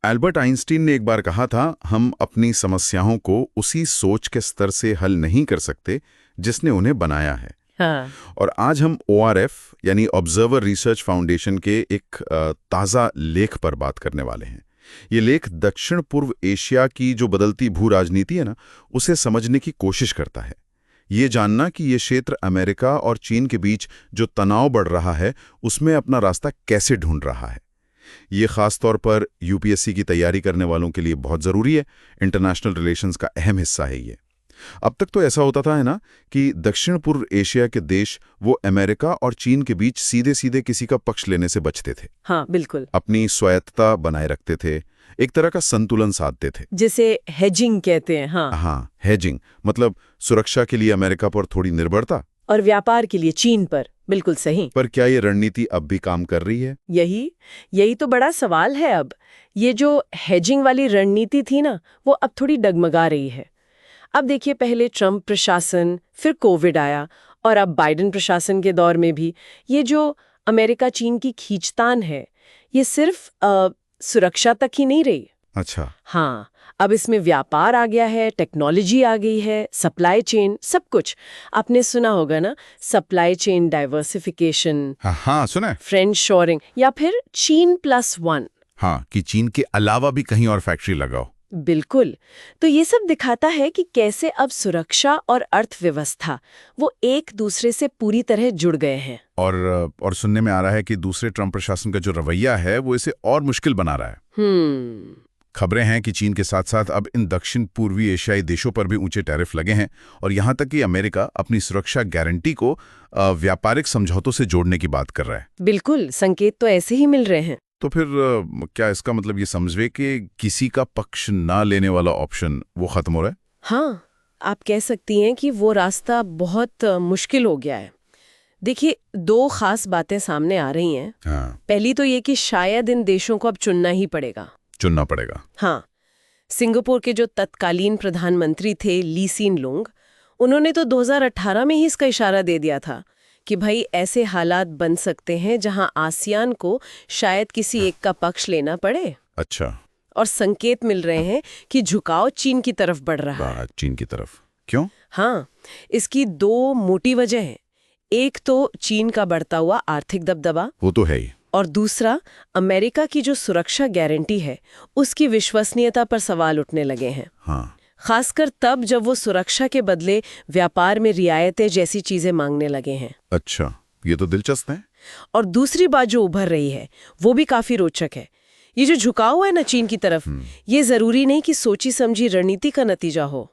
Albert Einstein ने एक बार कहा था, हम अपनी समस्याओं को उसी सोच के स्तर से हल नहीं कर सकते जिसने उन्हें बनाया है। हाँ। और आज हम ORF यानी ऑब्जर्वर रिसर्च फाउंडेशन के एक ताज़ा लेख पर बात करने वाले हैं। ये लेख दक्षिण पूर्व एशिया की जो बदलती भू राजनीति है ना, उसे समझने की कोशिश करता है। ये जानना कि ये क्षेत्र अमेरिका और चीन के बीच जो तनाव बढ़ रहा है उसमें अपना रास्ता कैसे ढूंढ रहा है। ये खास तौर पर UPSC की तैयारी करने वालों के लिए बहुत ज़रूरी है। इंटरनेशनल रिलेशंस का अहम हिस्सा है ये। अब तक तो ऐसा होता था है ना कि दक्षिण पूर्व एशिया के देश वो अमेरिका और चीन के बीच सीधे सीधे किसी का पक्ष लेने से बचते थे। हाँ, बिल्कुल। अपनी स्वायत्तता बनाए रखते थे, एक तरह का संतुलन साधते थे, जिसे हेजिंग कहते हैं। हाँ, हेजिंग मतलब सुरक्षा के लिए अमेरिका पर थोड़ी निर्भरता और व्यापार के लिए चीन पर। बिल्कुल सही। पर क्या ये रणनीति अब भी काम कर रही है? यही तो बड़ा सवाल है। अब ये जो हेजिंग वाली रणनीति थी ना, वो अब थोड़ी डगमगा रही है। अब देखिए, पहले ट्रंप प्रशासन, फिर कोविड आया और अब बाइडेन प्रशासन के दौर में भी ये जो अमेरिका चीन की खींचतान है, ये सिर्फ सुरक्षा तक ही नहीं रही। अच्छा। हाँ, अब इसमें व्यापार आ गया है, टेक्नोलॉजी आ गई है, सप्लाई चेन, सब कुछ। आपने सुना होगा ना, सप्लाई चेन डाइवर्सिफिकेशन। हाँ, सुना है। फ्रेंड शोरिंग या फिर चीन+1। हाँ, कि चीन के अलावा भी कहीं और फैक्ट्री लगाओ। बिल्कुल। तो ये सब दिखाता है कि कैसे अब सुरक्षा और अर्थव्यवस्था वो एक दूसरे से पूरी तरह जुड़ गए हैं। और सुनने में आ रहा है कि दूसरे ट्रंप प्रशासन का जो रवैया है वो इसे और मुश्किल बना रहा है। खबरें हैं कि चीन के साथ साथ अब इन दक्षिण पूर्वी एशियाई देशों पर भी ऊंचे टैरिफ लगे हैं और यहां तक कि अमेरिका अपनी सुरक्षा गारंटी को व्यापारिक समझौतों से जोड़ने की बात कर रहा है। बिल्कुल, संकेत तो ऐसे ही मिल रहे हैं। तो फिर क्या इसका मतलब ये समझे कि किसी का पक्ष ना लेने वाला ऑप्शन वो खत्म हो रहा है? हाँ, आप कह सकती हैं कि वो रास्ता बहुत मुश्किल हो गया है। देखिए, दो खास बातें सामने आ रही हैं। हाँ। पहली तो ये कि शायद इन देशों को अब चुनना पड़ेगा। हाँ, सिंगापुर के जो तत्कालीन प्रधानमंत्री थे ली सीन लुंग, उन्होंने तो 2018 में ही इसका इशारा दे दिया था कि भाई ऐसे हालात बन सकते हैं जहां आसियान को शायद किसी एक का पक्ष लेना पड़े। अच्छा। और संकेत मिल रहे हैं कि झुकाव चीन की तरफ बढ़ रहा है। चीन की तरफ? क्यों? हाँ, इसकी दो मोटी वजह हैं। एक तो चीन का बढ़ता हुआ आर्थिक दबदबा, वो तो है ही, और दूसरा अमेरिका की जो सुरक्षा गारंटी है उसकी विश्वसनीयता पर सवाल उठने लगे हैं। हाँ। खासकर तब जब वो सुरक्षा के बदले व्यापार में रियायतें जैसी चीजें मांगने लगे हैं। अच्छा, ये तो दिलचस्प है। और दूसरी बात जो उभर रही है वो भी काफी रोचक है। ये जो झुकाव है ना चीन की तरफ, ये जरूरी नहीं कि सोची समझी रणनीति का नतीजा हो।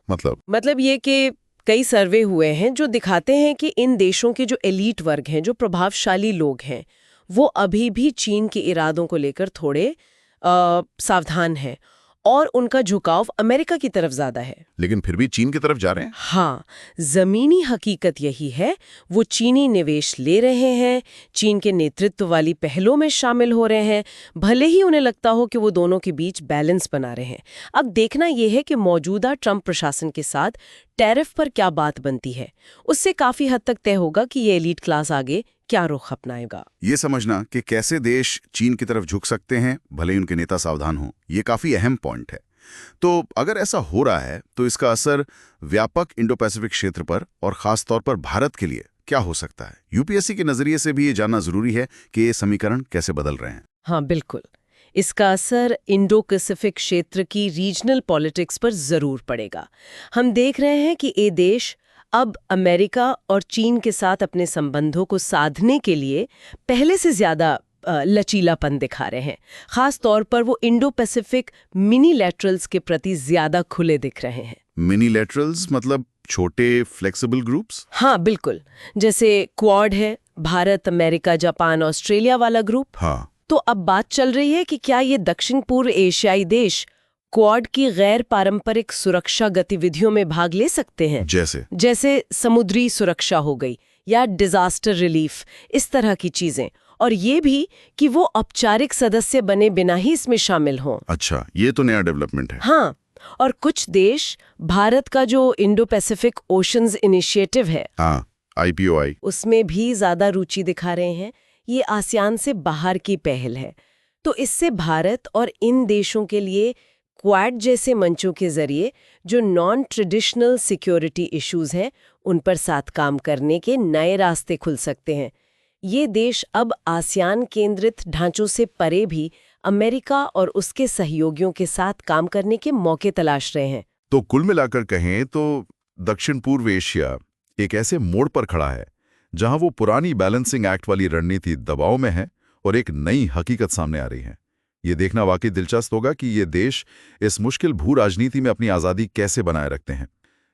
मतलब ये कि कई सर्वे हुए हैं जो दिखाते हैं कि इन देशों के जो एलीट वर्ग हैं, जो प्रभावशाली लोग हैं, वो अभी भी चीन के इरादों को लेकर थोड़े सावधान हैं और उनका झुकाव अमेरिका की तरफ ज्यादा है। लेकिन फिर भी चीन की तरफ जा रहे हैं। हाँ, जमीनी हकीकत यही है। वो चीनी निवेश ले रहे हैं, चीन के नेतृत्व वाली पहलों में शामिल हो रहे हैं, भले ही उन्हें लगता हो कि वो दोनों के बीच बैलेंस बना रहे हैं। अब देखना यह है कि मौजूदा ट्रंप प्रशासन के साथ टैरिफ पर क्या बात बनती है। उससे काफी हद तक तय होगा कि ये एलीट क्लास आगे क्या रुख अपनाएगा। ये समझना कि कैसे देश चीन की तरफ झुक सकते हैं भले ही उनके नेता सावधान हों, ये काफी अहम पॉइंट है। तो अगर ऐसा हो रहा है तो इसका असर व्यापक इंडो पैसिफिक क्षेत्र पर और खास तौर पर भारत के लिए क्या हो सकता है? UPSC के नजरिए से भी ये जानना जरूरी है कि ये समीकरण कैसे बदल रहे हैं। हाँ, बिल्कुल। इसका असर इंडो पैसिफिक क्षेत्र की रीजनल पॉलिटिक्स पर जरूर पड़ेगा। हम देख रहे हैं कि ये देश अब अमेरिका और चीन के साथ अपने संबंधों को साधने के लिए पहले से ज्यादा लचीलापन दिखा रहे हैं। खास तौर पर वो इंडो पैसिफिक मिनीलैटरल्स के प्रति ज्यादा खुले दिख रहे हैं। मिनीलैटरल्स मतलब छोटे फ्लेक्सिबल ग्रुप्स? हाँ, बिल्कुल। जैसे क्वाड है, भारत, अमेरिका, जापान, ऑस्ट्रेलिया वाला ग्रुप। हाँ। तो अब बात चल रही है कि क्या ये दक्षिण पूर्व एशियाई देश क्वाड की गैर पारंपरिक सुरक्षा गतिविधियों में भाग ले सकते हैं, जैसे समुद्री सुरक्षा हो गई या डिजास्टर रिलीफ, इस तरह की चीजें। और ये भी कि वो औपचारिक सदस्य बने बिना ही इसमें शामिल हों। अच्छा, ये तो नया डेवलपमेंट है। हाँ, और कुछ देश भारत का जो इंडो पैसिफिक ओशंस इनिशिएटिव है, IPOI, उसमें भी ज्यादा रुचि दिखा रहे हैं। ये आसियान से बाहर की पहल है। तो इससे भारत और इन देशों के लिए क्वाड जैसे मंचों के जरिए जो नॉन ट्रेडिशनल सिक्योरिटी इश्यूज हैं उन पर साथ काम करने के नए रास्ते खुल सकते हैं। ये देश अब आसियान केंद्रित ढांचों से परे भी अमेरिका और उसके सहयोगियों के साथ काम करने के मौके तलाश रहे हैं। तो कुल मिलाकर कहें तो दक्षिण पूर्व एशिया एक ऐसे मोड़ पर खड़ा है जहां वो पुरानी बैलेंसिंग एक्ट वाली रणनीति दबाव में है और एक नई हकीकत सामने आ रही है। ये देखना वाकई दिलचस्प होगा कि ये देश इस मुश्किल भू राजनीति में अपनी आज़ादी कैसे बनाए रखते हैं।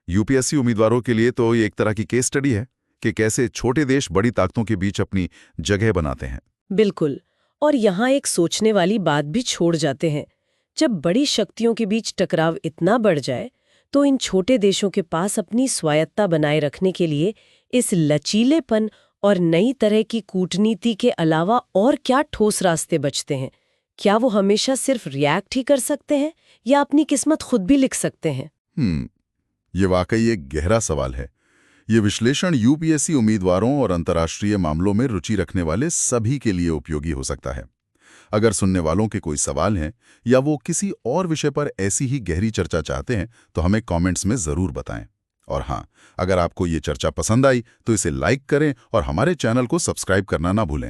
यूपीएससी उम्मीदवारों के लिए तो ये एक तरह की केस स्टडी है कि कैसे छोटे देश बड़ी ताकतों के बीच अपनी जगह बनाते हैं। बिल्कुल। और यहाँ एक सोचने वाली बात भी छोड़ जाते हैं। जब बड़ी शक्तियों के बीच टकराव इतना बढ़ जाए तो इन छोटे देशों के पास अपनी स्वायत्ता बनाए रखने के लिए इस लचीलेपन और नई तरह की कूटनीति के अलावा और क्या ठोस रास्ते बचते हैं? क्या वो हमेशा सिर्फ रिएक्ट ही कर सकते हैं या अपनी किस्मत खुद भी लिख सकते हैं? ये वाकई एक गहरा सवाल है। ये विश्लेषण यूपीएससी उम्मीदवारों और अंतर्राष्ट्रीय मामलों में रुचि रखने वाले सभी के लिए उपयोगी हो सकता है। अगर सुनने वालों के कोई सवाल हैं या वो किसी और विषय पर ऐसी ही गहरी चर्चा चाहते हैं तो हमें कमेंट्स में ज़रूर बताएं। और हाँ, अगर आपको ये चर्चा पसंद आई तो इसे लाइक करें और हमारे चैनल को सब्सक्राइब करना ना भूलें।